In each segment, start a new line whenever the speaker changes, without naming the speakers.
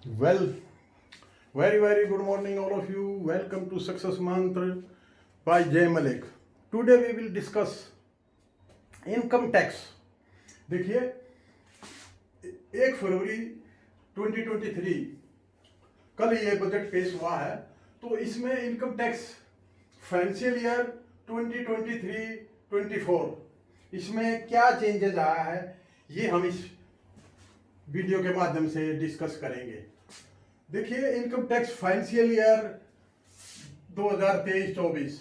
Well, very good morning, all of you. Welcome to Success Mantra by Jay Malik. Today we will discuss income tax. देखिए 1 फरवरी 2023 कल ये budget पेश हुआ है, तो इसमें इनकम टैक्स फाइनेंशियल ईयर 2023-24 इसमें क्या चेंजेस आया है, ये हम इस वीडियो के माध्यम से डिस्कस करेंगे। देखिए income tax financial year 2023-24,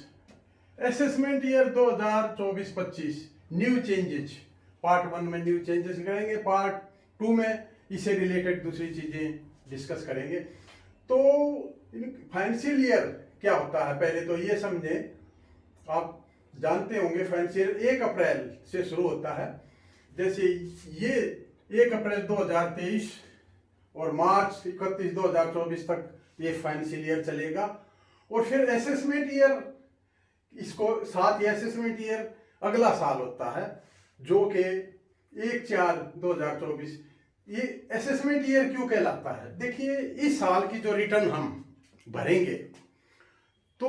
assessment year 2024-25, new changes. Part 1 में न्यू चेंजेस करेंगे, पार्ट 2 में इससे रिलेटेड दूसरी चीजें डिस्कस करेंगे। तो फाइनेंशियल ईयर क्या होता है, पहले तो ये समझें। आप जानते होंगे फाइनेंशियल 1 अप्रैल से शुरू होता है। जैसे ये 1 अप्रैल 2023 और मार्च 31 2024 तक ये फाइनेंशियल ईयर चलेगा। और फिर असेसमेंट ईयर, इसको साथ ही असेसमेंट ईयर अगला साल होता है, जो कि 1/4/2024। ये असेसमेंट ईयर क्यों कहलाता है? देखिए इस साल की जो रिटर्न हम भरेंगे तो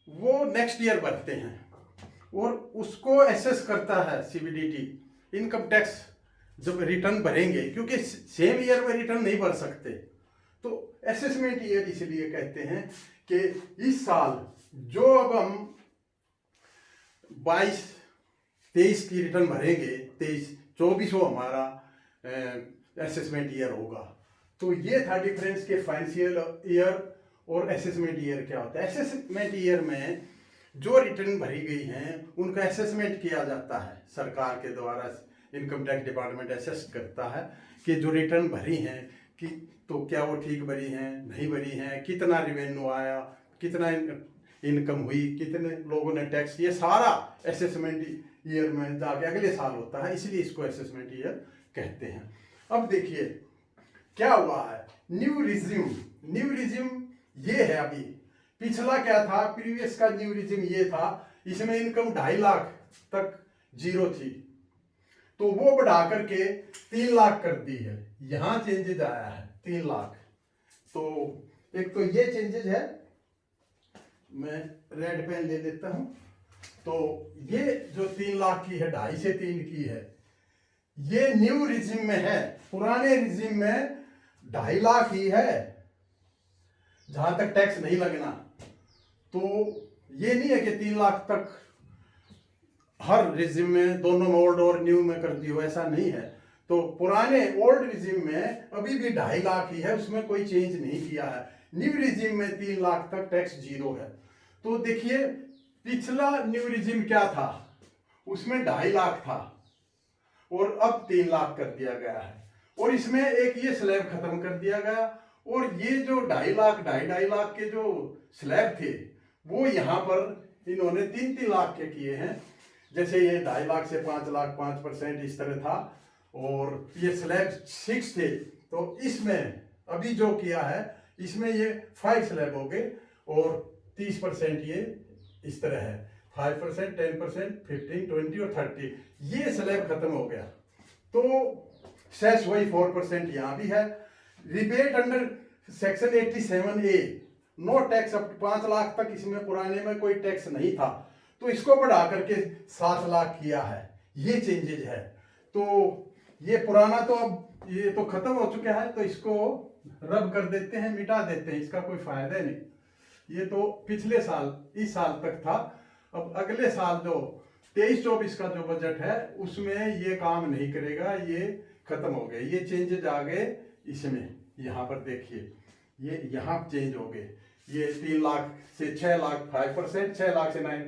वो नेक्स्ट ईयर भरते हैं और उसको असेस करता है सीबीडीटी। इनकम टैक्स जब रिटर्न भरेंगे, क्योंकि सेम ईयर में रिटर्न नहीं भर सकते, तो असेसमेंट ईयर इसलिए कहते हैं कि इस साल जो अब हम 22-23 की रिटर्न भरेंगे, 23-24 वो हमारा असेसमेंट ईयर होगा। तो ये था डिफरेंस के फाइनेंशियल ईयर और असेसमेंट ईयर क्या होता है। असेसमेंट ईयर में जो रिटर्न भरी गई हैं उनका असेसमेंट किया जाता है सरकार के द्वारा। इनकम टैक्स डिपार्टमेंट असेस करता है कि जो रिटर्न भरी हैं कि तो क्या वो ठीक भरी हैं, नहीं भरी हैं, कितना रिवेन्यू आया, कितना इनकम हुई, कितने लोगों ने टैक्स, ये सारा असेसमेंट ईयर में जाके अगले साल होता है, इसलिए इसको असेसमेंट ईयर कहते हैं। अब देखिए क्या हुआ है, न्यू रिज्यूम ये है। अभी पिछला क्या था, प्रीवियस का न्यू रिज्यूम ये था, इसमें इनकम 2.5 लाख तक जीरो थी, तो वो बढ़ा करके 3 लाख कर दी है। यहां चेंजेज आया है 3 लाख। तो एक तो ये चेंजेज है, मैं रेड पेन ले लेता हूं। तो ये जो 3 लाख की है, 2.5 से 3 की है, ये न्यू रिज्यूम में है। पुराने रिज्यूम में 2.5 लाख ही है जहां तक टैक्स नहीं लगना। तो ये नहीं है कि 3 लाख तक हर रिज्यूम में, दोनों में ओल्ड और न्यू में कर दी हो, ऐसा नहीं है। तो पुराने ओल्ड रिज्यूम में अभी भी 2.5 लाख ही है, उसमें कोई चेंज नहीं किया है। न्यू रिज्यूम में 3 लाख तक टैक्स जीरो है। तो देखिए पिछला न्यू रिज्यूम क्या था, उसमें 2.5 लाख था और अब 3 लाख कर दिया गया है। और इसमें एक ये स्लैब खत्म कर दिया गया, और ये जो 2.5 लाख 2.5 लाख के जो स्लैब थे वो यहाँ पर इन्होंने 3-3 लाख के किए हैं। जैसे ये 2.5 लाख से 5 लाख 5% इस तरह था, और ये स्लैब 6 थे, तो इसमें अभी जो किया है इसमें ये 5 स्लैब हो गए और 30% ये इस तरह है, 5%, 10%, 15, 20 और 30, ये स्लैब खत्म हो गया। तो सेस वही 4% यहाँ भी है। Rebate under section 87A, no tax up to 5 lakh तक, इसमें पुराने में कोई टैक्स नहीं था, तो इसको बढ़ा करके 7 लाख किया है। ये चेंजेज है। तो ये पुराना तो अब ये तो खत्म हो चुका है, तो इसको रब कर देते हैं, मिटा देते हैं, इसका कोई फायदा नहीं। ये तो पिछले साल, इस साल तक था। अब अगले साल जो 23-24 का जो बजट है उसमें ये काम नहीं करेगा, ये खत्म हो गए, ये चेंजेज आ गए इसमें। यहाँ पर देखिए ये यहाँ चेंज हो गए। ये 3 लाख से 6 लाख 5%, 6 लाख से 9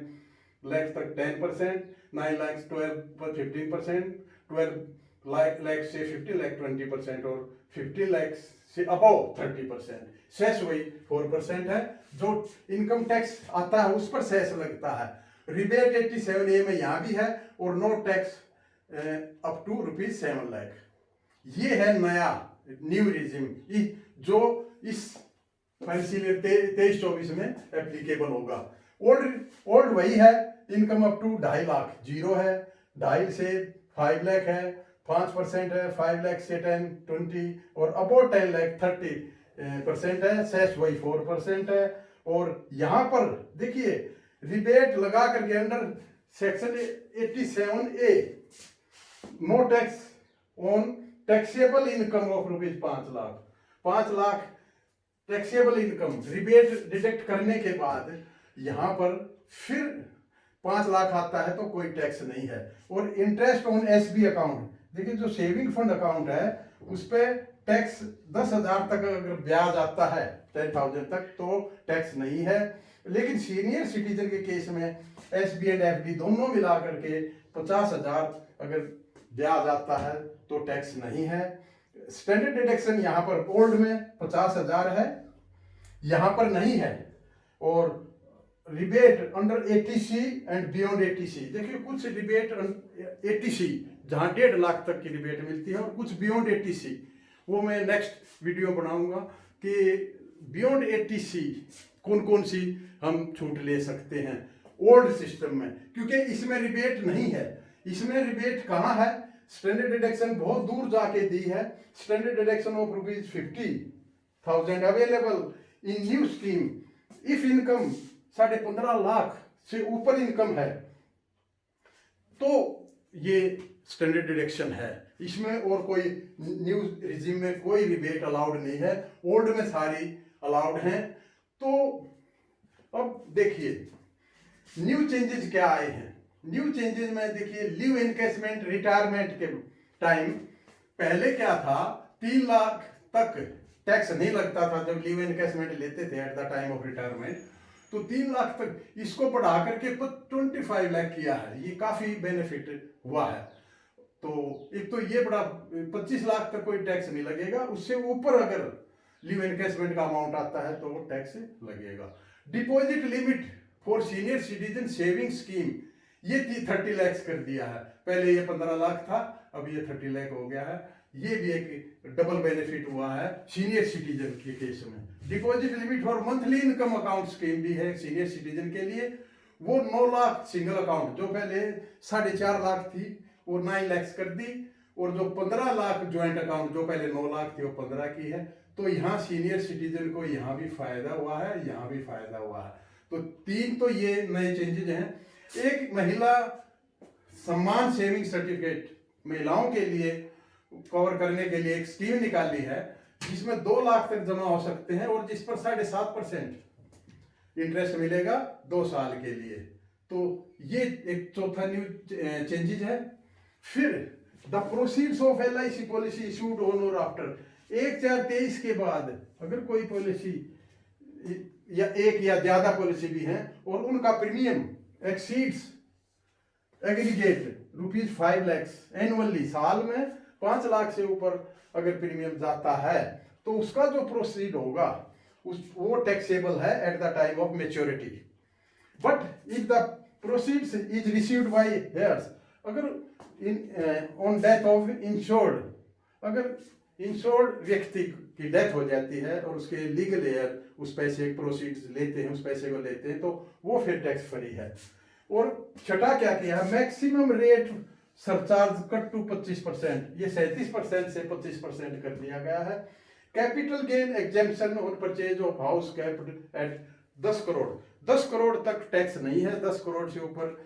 लाख तक 10%, 9 लाख 12 पर 15%, 12 लाख से 50 लाख 20%, और 50 लाख से अबव 30%। सेस वही 4% है, जो इनकम टैक्स आता है उस पर सेस लगता है। रिबेट 87A में यहाँ भी है, और no tax up to ₹7 lakh. ये है नया न्यू रिजिम, जो इस फाइनेंशियल ईयर 23-24 में एप्लीकेबल होगा। ओल्ड वही है, income up to 2.5 lakh zero है, 2.5 से 5 लाख है, 5% है, 5 लाख से 10, 20 और अबाउट 10 लाख 30% है, सेस वही 4% है। और यहाँ पर देखिए रिबेट लगा करके under section 87A no tax on taxable income of rupees 5 lakh, 5 lakh taxable income rebate deduct करने के बाद यहाँ पर फिर 5 लाख आता है तो कोई टैक्स नहीं है। और इंटरेस्ट ऑन एसबी अकाउंट, देखिए जो सेविंग फंड अकाउंट है उस पर टैक्स 10,000 तक अगर ब्याज आता है 10,000 तक तो टैक्स नहीं है। लेकिन सीनियर सिटीजन के केस में एसबी एंड एफडी दोनों मिला करके 50,000 अगर ब्याज आता है तो टैक्स नहीं है। स्टैंडर्ड डिडक्शन यहाँ पर ओल्ड में 50,000 है, यहाँ पर नहीं है। और rebate under 80C and beyond 80C, देखिए कुछ रिबेट 80C जहाँ 1.5 लाख तक की रिबेट मिलती है और कुछ बियॉन्ड 80C, वो मैं नेक्स्ट वीडियो बनाऊंगा कि बियॉन्ड 80C कौन कौन सी हम छूट ले सकते हैं ओल्ड सिस्टम में, क्योंकि इसमें रिबेट नहीं है। इसमें रिबेट कहाँ है? स्टैंडर्ड डिडक्शन बहुत दूर जाके दी है। Standard deduction of rupees 50,000 available in new scheme if income 15.5 lakh से ऊपर इनकम है तो ये स्टैंडर्ड डिडक्शन है। इसमें और कोई न्यू रिजिम में कोई रिबेट अलाउड नहीं है, ओल्ड में सारी अलाउड हैं। तो अब देखिए न्यू चेंजेस क्या आए हैं। न्यू चेंजेस में देखिए लीव एनकैशमेंट रिटायरमेंट के टाइम पहले क्या था, 3 लाख तक टैक्स नहीं लगता था जब लीव एनकैशमेंट लेते थे at the time of retirement, तो 3 लाख तक इसको बढ़ा करके 25 लाख किया है। ये काफी बेनिफिट हुआ है। तो एक तो ये बड़ा 25 लाख तक कोई टैक्स नहीं लगेगा, उससे ऊपर अगर लीव एनकैशमेंट का अमाउंट आता है तो टैक्स लगेगा। Deposit limit for senior citizen saving scheme ये 30 लाख कर दिया है। पहले ये 15 लाख था, अब ये 30 लाख हो गया है। ये भी एक डबल बेनिफिट हुआ है सीनियर सिटीजन के केस में। Deposit limit for monthly income account scheme भी है सीनियर सिटीजन के लिए, वो 9 लाख सिंगल अकाउंट जो पहले 4.5 लाख थी वो 9 लाख कर दी, और जो 15 लाख ज्वाइंट अकाउंट जो पहले 9 लाख थी वो 15 की है। तो यहाँ सीनियर सिटीजन को यहाँ भी फायदा हुआ है, यहाँ भी फायदा हुआ है। तो 3 तो ये नए चेंजेस हैं। एक महिला सम्मान सेविंग सर्टिफिकेट महिलाओं के लिए कवर करने के लिए एक स्कीम निकाली है जिसमें 2 लाख तक जमा हो सकते हैं और जिस पर 7.5% इंटरेस्ट मिलेगा 2 साल के लिए। तो ये एक चौथा न्यू चेंजेस है। फिर the proceeds of LIC policy issued on और आफ्टर 1/4/23 के बाद अगर कोई पॉलिसी या एक या ज्यादा पॉलिसी भी है और उनका premium exceeds aggregate rupees 5 lakh annually, साल में 5 लाख से ऊपर अगर प्रीमियम जाता है तो उसका जो प्रोसीड होगा वो टैक्सेबल है at the time of maturity. But if the proceeds is received by hairs, अगर ऑन डेथ ऑफ इंश्योर्ड, अगर इंश्योर्ड व्यक्ति की डेथ हो जाती है और उसके लीगल हेयर उस पैसे प्रोसीड्स लेते हैं, उस पैसे को लेते हैं, तो वो फिर टैक्स फ्री है। और छठा क्या किया है, maximum rate surcharge cut to 25%, ये 37% से 25% कर दिया गया है। Capital gain exemption on purchase of house capped at 10 crore, 10 crore तक टैक्स नहीं है, 10 करोड़ से ऊपर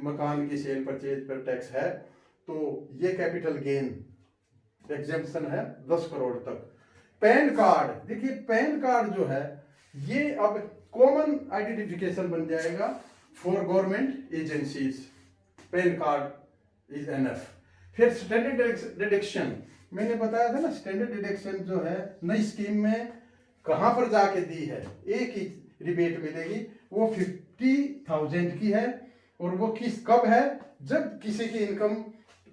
मकान की सेल परचेज पर टैक्स है। तो ये कैपिटल गेन एग्जेम्पशन है 10 करोड़ तक। पैन कार्ड, देखिए पैन कार्ड जो है ये अब कॉमन आइडेंटिफिकेशन बन जाएगा for government agencies, pan card is enough. फिर स्टैंडर्ड डिडक्शन, मैंने बताया था ना स्टैंडर्ड डिडक्शन जो है नई स्कीम में कहां पर जाके दी है, एक ही रिबेट मिलेगी, वो 50,000 की है। और वो कब है, जब किसी की इनकम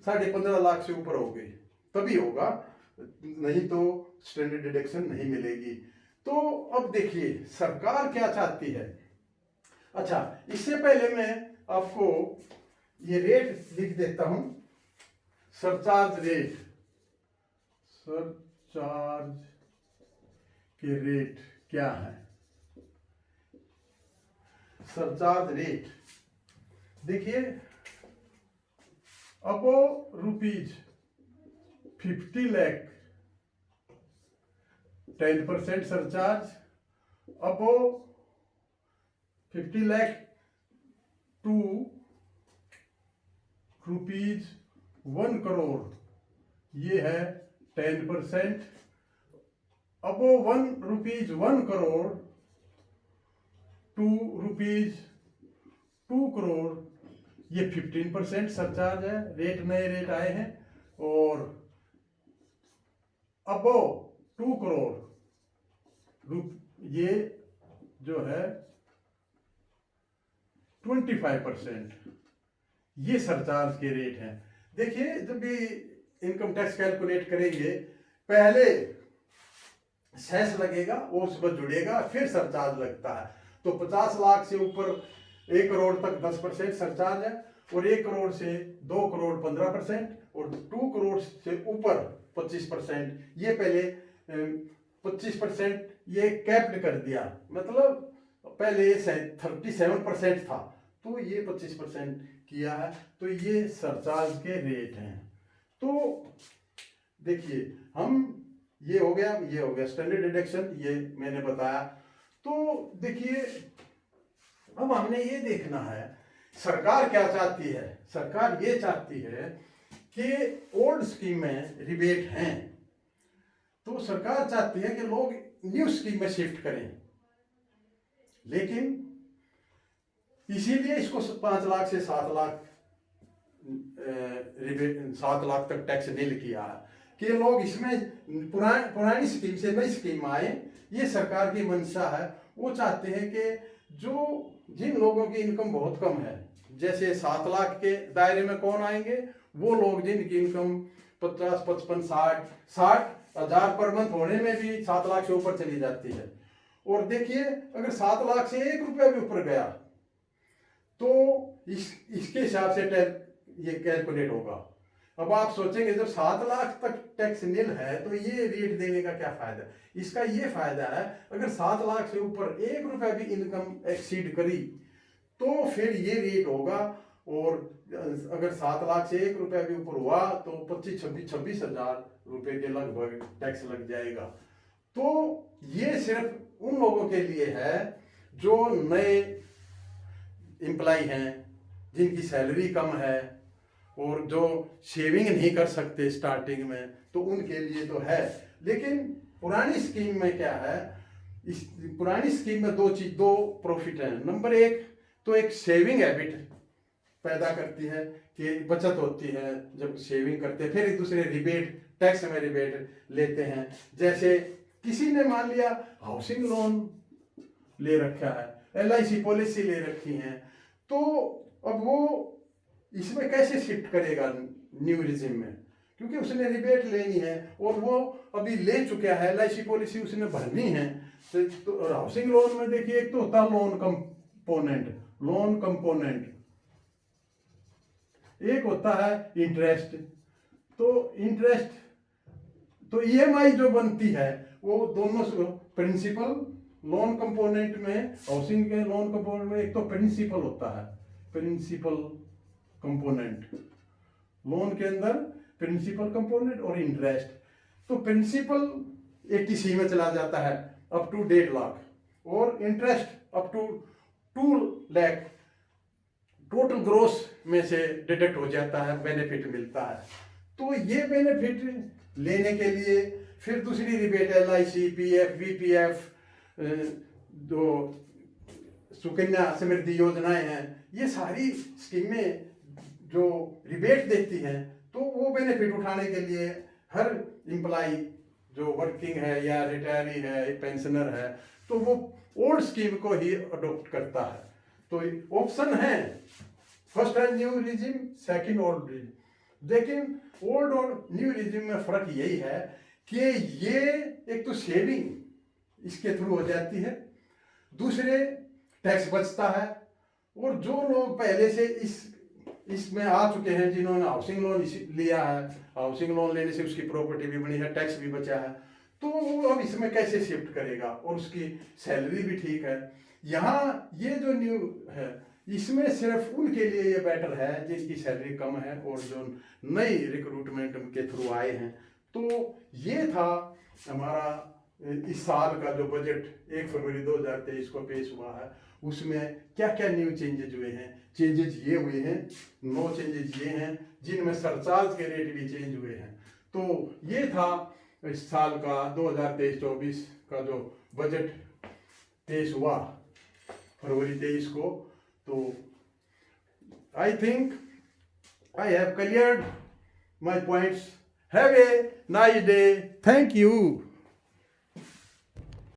15.5 लाख से ऊपर हो गई तभी होगा, नहीं तो स्टैंडर्ड डिडक्शन नहीं मिलेगी। तो अब देखिए सरकार क्या चाहती है। अच्छा, इससे पहले मैं आपको ये रेट लिख देता हूं, सरचार्ज रेट, सरचार्ज के रेट क्या है। सरचार्ज रेट देखिए, above rupees 50 lakh 10% surcharge, above 50 lakh to rupees 1 crore, ये है 10%, above 1 rupees 1 crore to rupees 2 crore, ये 15% सरचार्ज है। रेट नए रेट आए हैं। और अबव 2 करोड़ ये जो है 25%, ये सरचार्ज के रेट हैं। देखिए, जब भी इनकम टैक्स कैलकुलेट करेंगे, पहले सेस लगेगा, वो उस पर जुड़ेगा, फिर सरचार्ज लगता है। तो 50 लाख से ऊपर 1 करोड़ तक 10% सरचार्ज है, और 1 करोड़ से 2 करोड़ 15%, और 2 करोड़ से ऊपर 25%। ये पहले 25% ये कैप्ड कर दिया, मतलब पहले 37% था, तो ये 25% किया है। तो ये सरचार्ज के रेट हैं। तो देखिए, हम ये हो गया स्टैंडर्ड डिडक्शन, ये मैंने बताया। तो देखिए, अब हमने ये देखना है सरकार क्या चाहती है। सरकार ये चाहती है कि ओल्ड स्कीम में रिबेट हैं, तो सरकार चाहती है कि लोग न्यू स्कीम में शिफ्ट करें, लेकिन इसीलिए इसको 5 लाख से 7 लाख रिबेट, 7 लाख तक टैक्स नील किया है कि लोग इसमें पुरानी स्कीम से नई स्कीम आए। ये सरकार की मंशा है। वो चाहते हैं कि जिन लोगों की इनकम बहुत कम है, जैसे 7 लाख के दायरे में कौन आएंगे, वो लोग जिनकी इनकम 50, 55, 60 हजार पर मंथ होने में भी 7 लाख से ऊपर चली जाती है। और देखिए, अगर 7 लाख से 1 रुपया भी ऊपर गया तो इसके हिसाब से ये कैलकुलेट होगा। अब आप सोचेंगे, जब 7 लाख तक टैक्स नील है तो ये रेट देने का क्या फायदा। इसका ये फायदा है, अगर 7 लाख से ऊपर 1 रुपया भी इनकम एक्सीड करी तो फिर ये रेट होगा। और अगर 7 लाख से 1 रुपया भी ऊपर हुआ तो 26 हजार रुपए के लगभग टैक्स लग जाएगा। तो ये सिर्फ उन लोगों के लिए है जो नए एम्प्लॉय हैं, जिनकी सैलरी कम है और जो शेविंग नहीं कर सकते स्टार्टिंग में, तो उनके लिए तो है। लेकिन पुरानी स्कीम में क्या है, इस पुरानी स्कीम में दो प्रॉफिट है। नंबर 1 तो एक सेविंग हैबिट पैदा करती है कि बचत होती है जब शेविंग करते हैं। फिर एक दूसरे रिबेट, टैक्स में रिबेट लेते हैं। जैसे किसी ने मान लिया हाउसिंग लोन ले रखा है, LIC पॉलिसी ले रखी है, तो अब वो इसमें कैसे शिफ्ट करेगा न्यू रिजिम में, क्योंकि उसने रिबेट लेनी है और वो अभी ले चुका है, LIC पॉलिसी उसने भरनी है। तो हाउसिंग लोन में देखिए, एक तो होता है लोन कंपोनेंट, एक होता है इंटरेस्ट। तो EMI जो बनती है वो दोनों प्रिंसिपल लोन कंपोनेंट में, हाउसिंग के लोन कंपोनेंट में एक तो प्रिंसिपल होता है, प्रिंसिपल कंपोनेंट लोन के अंदर, प्रिंसिपल कंपोनेंट और इंटरेस्ट। तो प्रिंसिपल 80C में चला जाता है अप टू 1.5 लाख, और interest up to 2 lakh total gross में से डिडक्ट हो जाता है, बेनिफिट मिलता है। तो ये बेनिफिट लेने के लिए फिर दूसरी रिबेट LIC, PF, VPF, जो सुकन्या समृद्धि योजनाएं हैं, ये सारी स्कीमें जो रिबेट देती हैं, तो वो बेनिफिट उठाने के लिए हर एम्प्लॉय जो वर्किंग है या रिटायरी है, पेंशनर है, तो वो ओल्ड स्कीम को ही अडॉप्ट करता है। तो ऑप्शन है, फर्स्ट है new regime, second old regime. लेकिन ओल्ड और न्यू रिजिम में फर्क यही है कि ये एक तो सेविंग इसके थ्रू हो जाती है, दूसरे टैक्स बचता है, और जो लोग पहले से इसमें आ चुके हैं, जिन्होंने हाउसिंग लोन लिया है, हाउसिंग लोन लेने से उसकी प्रॉपर्टी भी बनी है, टैक्स भी बचा है, तो वो अब इसमें कैसे शिफ्ट करेगा, और उसकी सैलरी भी ठीक है। यहाँ ये जो न्यू है, इसमें सिर्फ उनके लिए ये बेटर है जिनकी सैलरी कम है और जो नई रिक्रूटमेंट के थ्रू आए हैं, तो ये था हमारा इस साल का जो बजट 1 फरवरी 2023 को पेश हुआ है, उसमें क्या क्या न्यू चेंजेज हुए हैं। चेंजेज ये हुए हैं, 9 चेंजेज ये हैं जिनमें सरचार्ज के रेट भी चेंज हुए हैं। तो ये था इस साल का 2023-24 का जो बजट पेश हुआ फरवरी 23 को। तो I think I have cleared my points. Have a nice day. Thank you.